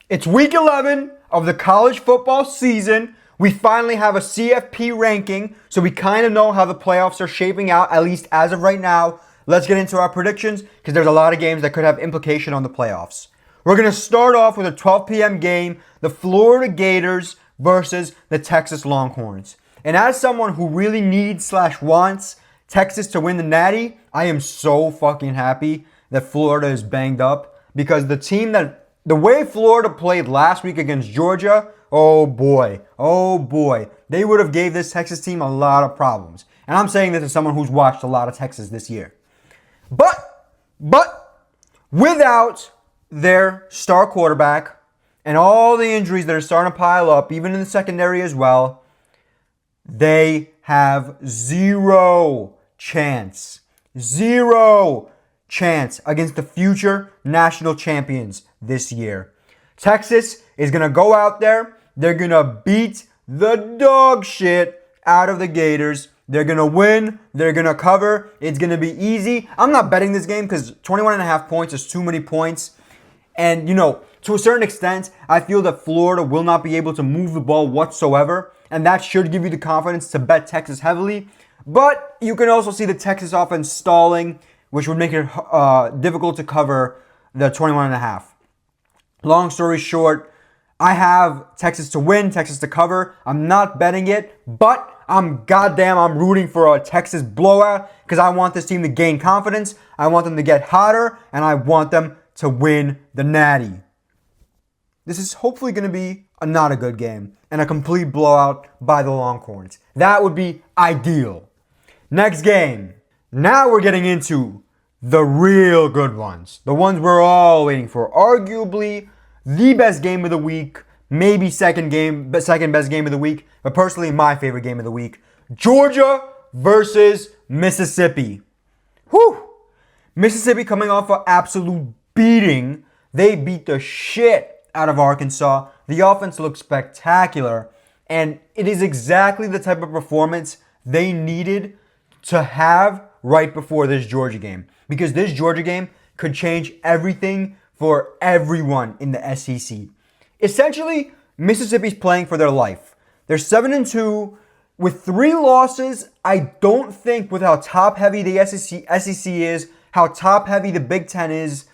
It's week 11 of the college football season. We finally have a CFP ranking, so we kind of know how the playoffs are shaping out, at least as of right now. Let's get into our predictions because there's a lot of games that could have implication on the playoffs. We're going to start off with a 12 p.m. game, the Florida Gators versus the Texas Longhorns. And as someone who really needs/wants Texas to win the Natty, I am so fucking happy that Florida is banged up because the way Florida played last week against Georgia, oh boy, they would have gave this Texas team a lot of problems. And I'm saying this as someone who's watched a lot of Texas this year. But without their star quarterback and all the injuries that are starting to pile up, even in the secondary as well, they have zero chance against the future national champions this year. Texas is going to go out there. They're going to beat the dog shit out of the Gators. They're going to win. They're going to cover. It's going to be easy. I'm not betting this game because 21.5 points is too many points. And, to a certain extent, I feel that Florida will not be able to move the ball whatsoever. And that should give you the confidence to bet Texas heavily. But you can also see the Texas offense stalling, which would make it difficult to cover the 21.5. Long story short, I have Texas to win, Texas to cover. I'm not betting it, but I'm rooting for a Texas blowout because I want this team to gain confidence. I want them to get hotter, and I want them to win the Natty. This is hopefully going to be not a good game and a complete blowout by the Longhorns. That would be ideal. Next game. Now we're getting into the real good ones. The ones we're all waiting for. Arguably the best game of the week. Maybe second best game of the week. But personally, my favorite game of the week. Georgia versus Mississippi. Whew. Mississippi coming off an absolute beating. They beat the shit out of Arkansas. The offense looks spectacular. And it is exactly the type of performance they needed to have right before this Georgia game. Because this Georgia game could change everything for everyone in the SEC. Essentially, Mississippi's playing for their life. They're 7-2 with 3 losses. I don't think with how top-heavy the SEC is, how top-heavy the Big Ten is,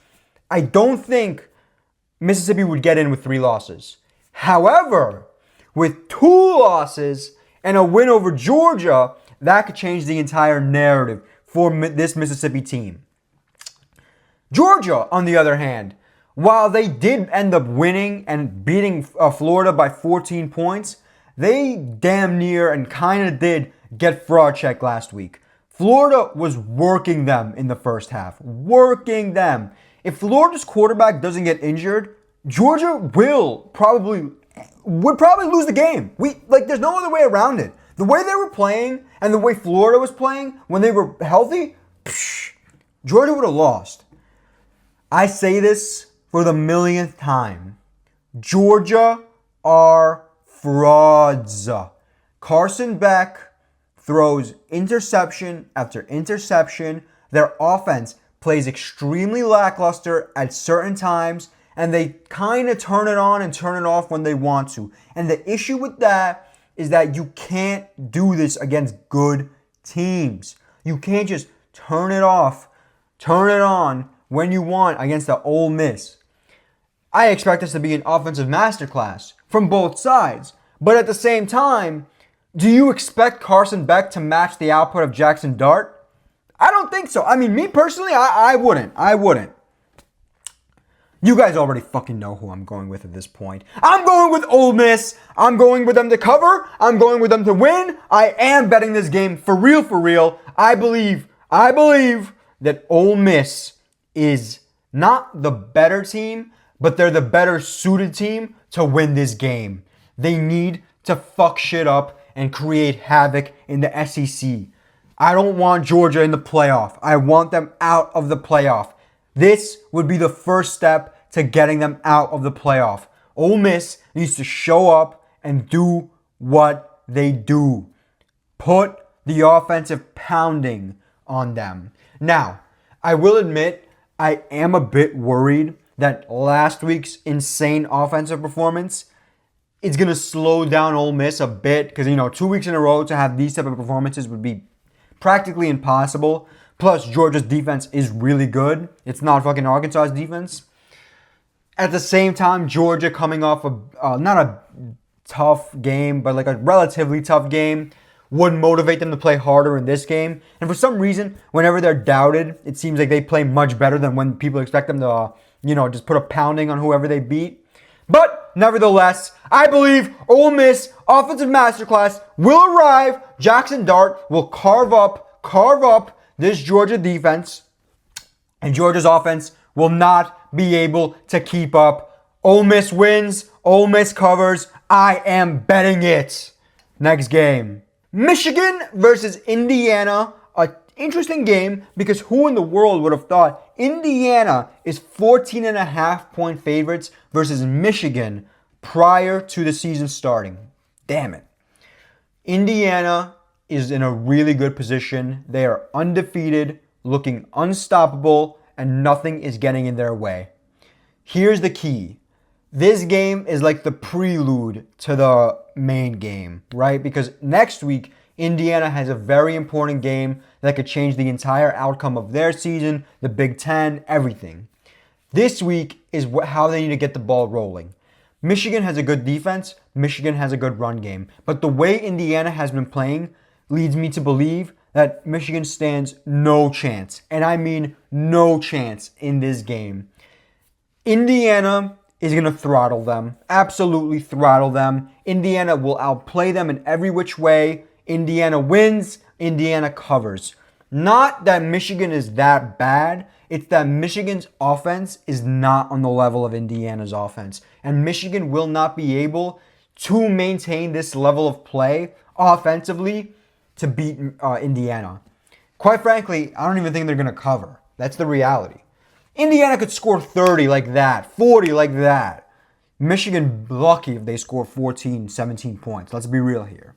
I don't think Mississippi would get in with 3 losses. However, with 2 losses and a win over Georgia, that could change the entire narrative for this Mississippi team. Georgia, on the other hand, while they did end up winning and beating Florida by 14 points, they damn near and kind of did get fraud checked last week. Florida was working them in the first half. Working them. If Florida's quarterback doesn't get injured, Georgia would probably lose the game. There's no other way around it. The way they were playing and the way Florida was playing when they were healthy, Georgia would have lost. I say this for the millionth time. Georgia are frauds. Carson Beck throws interception after interception. Their offense plays extremely lackluster at certain times, and they kind of turn it on and turn it off when they want to. And the issue with that is that you can't do this against good teams. You can't just turn it off, turn it on when you want against the Ole Miss. I expect this to be an offensive masterclass from both sides. But at the same time, do you expect Carson Beck to match the output of Jackson Dart? I don't think so. I mean, me personally, I wouldn't. You guys already fucking know who I'm going with at this point. I'm going with Ole Miss. I'm going with them to cover. I'm going with them to win. I am betting this game for real. I believe that Ole Miss is not the better team, but they're the better suited team to win this game. They need to fuck shit up and create havoc in the SEC. I don't want Georgia in the playoff. I want them out of the playoff. This would be the first step to getting them out of the playoff. Ole Miss needs to show up and do what they do. Put the offensive pounding on them. Now, I will admit, I am a bit worried that last week's insane offensive performance is going to slow down Ole Miss a bit because, 2 weeks in a row to have these type of performances would be practically impossible. Plus, Georgia's defense is really good. It's not fucking Arkansas's defense. At the same time, Georgia coming off not a tough game, but like a relatively tough game would motivate them to play harder in this game. And for some reason, whenever they're doubted, it seems like they play much better than when people expect them to, just put a pounding on whoever they beat. But nevertheless, I believe Ole Miss offensive masterclass will arrive. Jackson Dart will carve up this Georgia defense, and Georgia's offense will not be able to keep up. Ole Miss wins. Ole Miss covers. I am betting it. Next game. Michigan versus Indiana. An interesting game because who in the world would have thought Indiana is 14.5-point favorites versus Michigan prior to the season starting? Damn it. Indiana is in a really good position. They are undefeated, looking unstoppable, and nothing is getting in their way. Here's the key. This game is like the prelude to the main game, right? Because next week, Indiana has a very important game that could change the entire outcome of their season, the Big Ten, everything. This week is how they need to get the ball rolling. Michigan has a good defense. Michigan has a good run game. But the way Indiana has been playing leads me to believe that Michigan stands no chance. And I mean no chance in this game. Indiana is going to throttle them. Absolutely throttle them. Indiana will outplay them in every which way. Indiana wins. Indiana covers. Not that Michigan is that bad. It's that Michigan's offense is not on the level of Indiana's offense. And Michigan will not be able to maintain this level of play offensively to beat Indiana. Quite frankly, I don't even think they're going to cover. That's the reality. Indiana could score 30 like that, 40 like that. Michigan lucky if they score 14, 17 points. Let's be real here.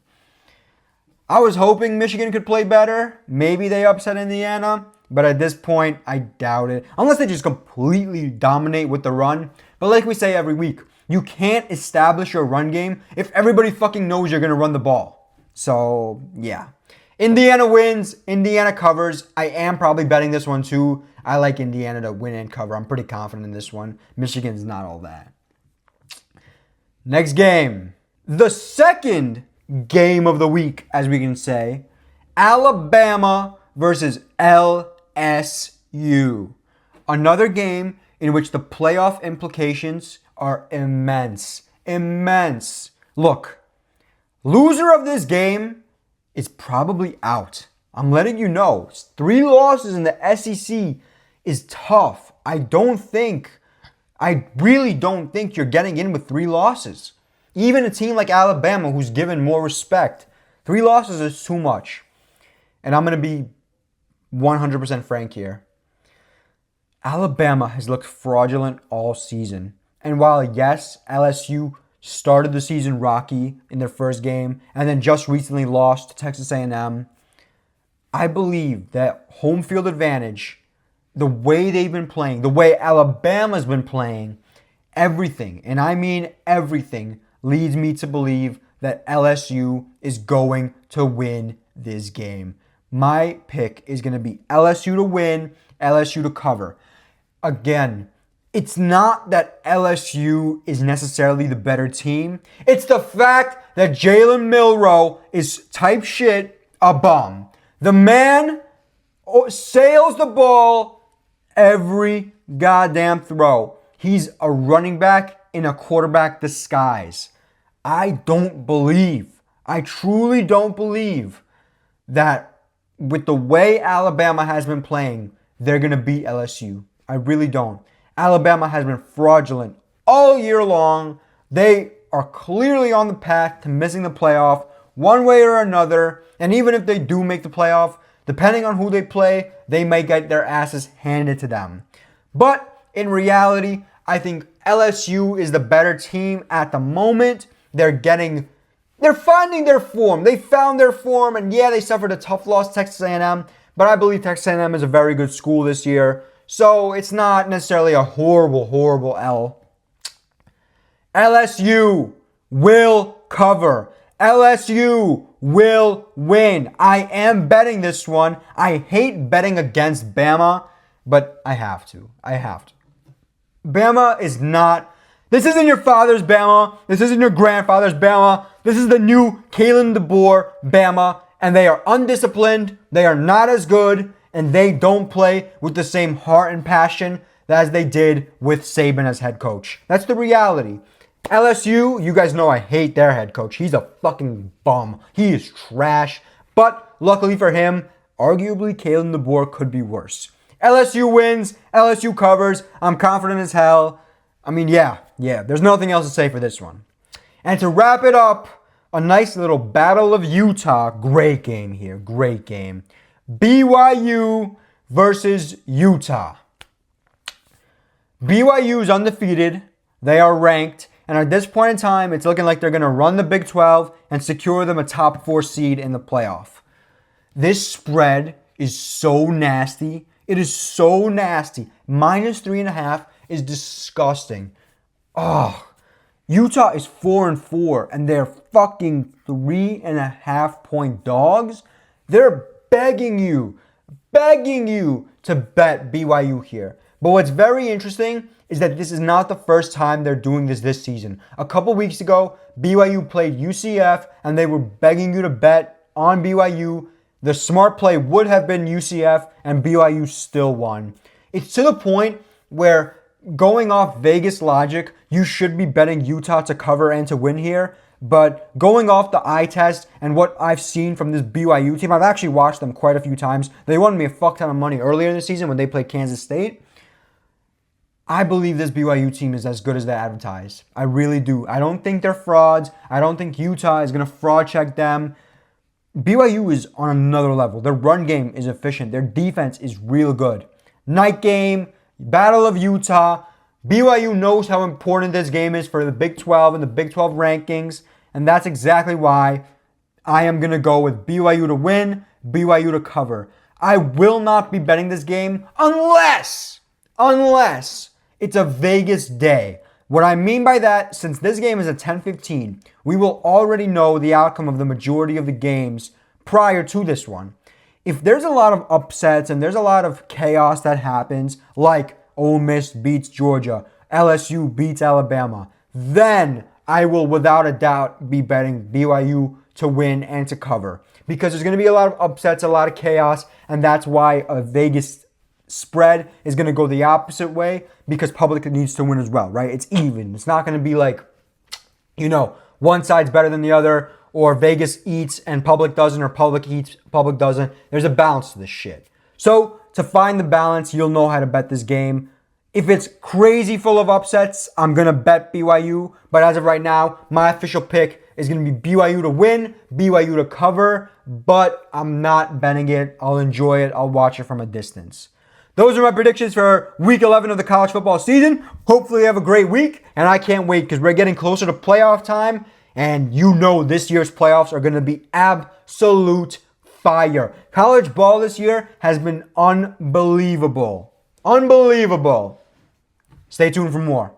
I was hoping Michigan could play better. Maybe they upset Indiana. But at this point, I doubt it. Unless they just completely dominate with the run. But like we say every week, you can't establish your run game if everybody fucking knows you're going to run the ball. So, yeah. Indiana wins. Indiana covers. I am probably betting this one too. I like Indiana to win and cover. I'm pretty confident in this one. Michigan's not all that. Next game. The second game of the week, as we can say. Alabama versus LSU. Another game in which the playoff implications are immense. Immense. Look, loser of this game is probably out. I'm letting you know. 3 losses in the SEC is tough. I really don't think you're getting in with 3 losses. Even a team like Alabama, who's given more respect, 3 losses is too much. And I'm going to be 100% frank here. Alabama has looked fraudulent all season. And while, yes, LSU started the season rocky in their first game and then just recently lost to Texas A&M, I believe that home field advantage, the way they've been playing, the way Alabama's been playing, everything, and I mean everything, leads me to believe that LSU is going to win this game. My pick is going to be LSU to win, LSU to cover. Again, it's not that LSU is necessarily the better team. It's the fact that Jalen Milroe is type shit a bum. The man sails the ball every goddamn throw. He's a running back in a quarterback disguise. I truly don't believe that with the way Alabama has been playing, they're going to beat LSU. I really don't. Alabama has been fraudulent all year long. They are clearly on the path to missing the playoff one way or another. And even if they do make the playoff, depending on who they play, they may get their asses handed to them. But in reality, I think LSU is the better team at the moment. They're finding their form. They found their form, and yeah, they suffered a tough loss to Texas A&M, but I believe Texas A&M is a very good school this year. so it's not necessarily a horrible, horrible L. LSU will cover. LSU will win. I am betting this one. I hate betting against Bama, but I have to. Bama is not... This isn't your father's Bama. This isn't your grandfather's Bama. This is the new Kalen DeBoer Bama, and they are undisciplined. They are not as good, and they don't play with the same heart and passion as they did with Saban as head coach. That's the reality. LSU, you guys know I hate their head coach. He's a fucking bum. He is trash. But luckily for him, arguably Kalen DeBoer could be worse. LSU wins. LSU covers. I'm confident as hell. I mean, yeah. There's nothing else to say for this one. And to wrap it up, a nice little Battle of Utah. Great game here. Great game. BYU versus Utah. BYU is undefeated. They are ranked. And at this point in time, it's looking like they're going to run the Big 12 and secure them a top 4 seed in the playoff. This spread is so nasty. It is so nasty. -3.5 is disgusting. Oh, Utah is 4-4, and they're fucking 3.5 point dogs. They're begging you to bet BYU here. But what's very interesting is that this is not the first time they're doing this season. A couple weeks ago, BYU played UCF, and they were begging you to bet on BYU. The smart play would have been UCF, and BYU still won. It's to the point where, going off Vegas logic, you should be betting Utah to cover and to win here. But going off the eye test and what I've seen from this BYU team, I've actually watched them quite a few times. They won me a fuck ton of money earlier in the season when they played Kansas State. I believe this BYU team is as good as they advertise. I really do. I don't think they're frauds. I don't think Utah is going to fraud check them. BYU is on another level. Their run game is efficient. Their defense is real good. Night game, Battle of Utah. BYU knows how important this game is for the Big 12 and the Big 12 rankings. And that's exactly why I am going to go with BYU to win, BYU to cover. I will not be betting this game unless it's a Vegas day. What I mean by that, since this game is at 10:15, we will already know the outcome of the majority of the games prior to this one. If there's a lot of upsets and there's a lot of chaos that happens, like Ole Miss beats Georgia, LSU beats Alabama, then I will without a doubt be betting BYU to win and to cover. Because there's going to be a lot of upsets, a lot of chaos, and that's why a Vegas spread is going to go the opposite way, because public needs to win as well, right? It's even. It's not going to be like, one side's better than the other, or Vegas eats and public doesn't, or public eats, public doesn't. There's a balance to this shit. So to find the balance, you'll know how to bet this game. If it's crazy full of upsets, I'm going to bet BYU. But as of right now, my official pick is going to be BYU to win, BYU to cover, but I'm not betting it. I'll enjoy it. I'll watch it from a distance. Those are my predictions for Week 11 of the college football season. Hopefully you have a great week, and I can't wait because we're getting closer to playoff time, and this year's playoffs are going to be absolute fire. College ball this year has been unbelievable. Unbelievable. Stay tuned for more.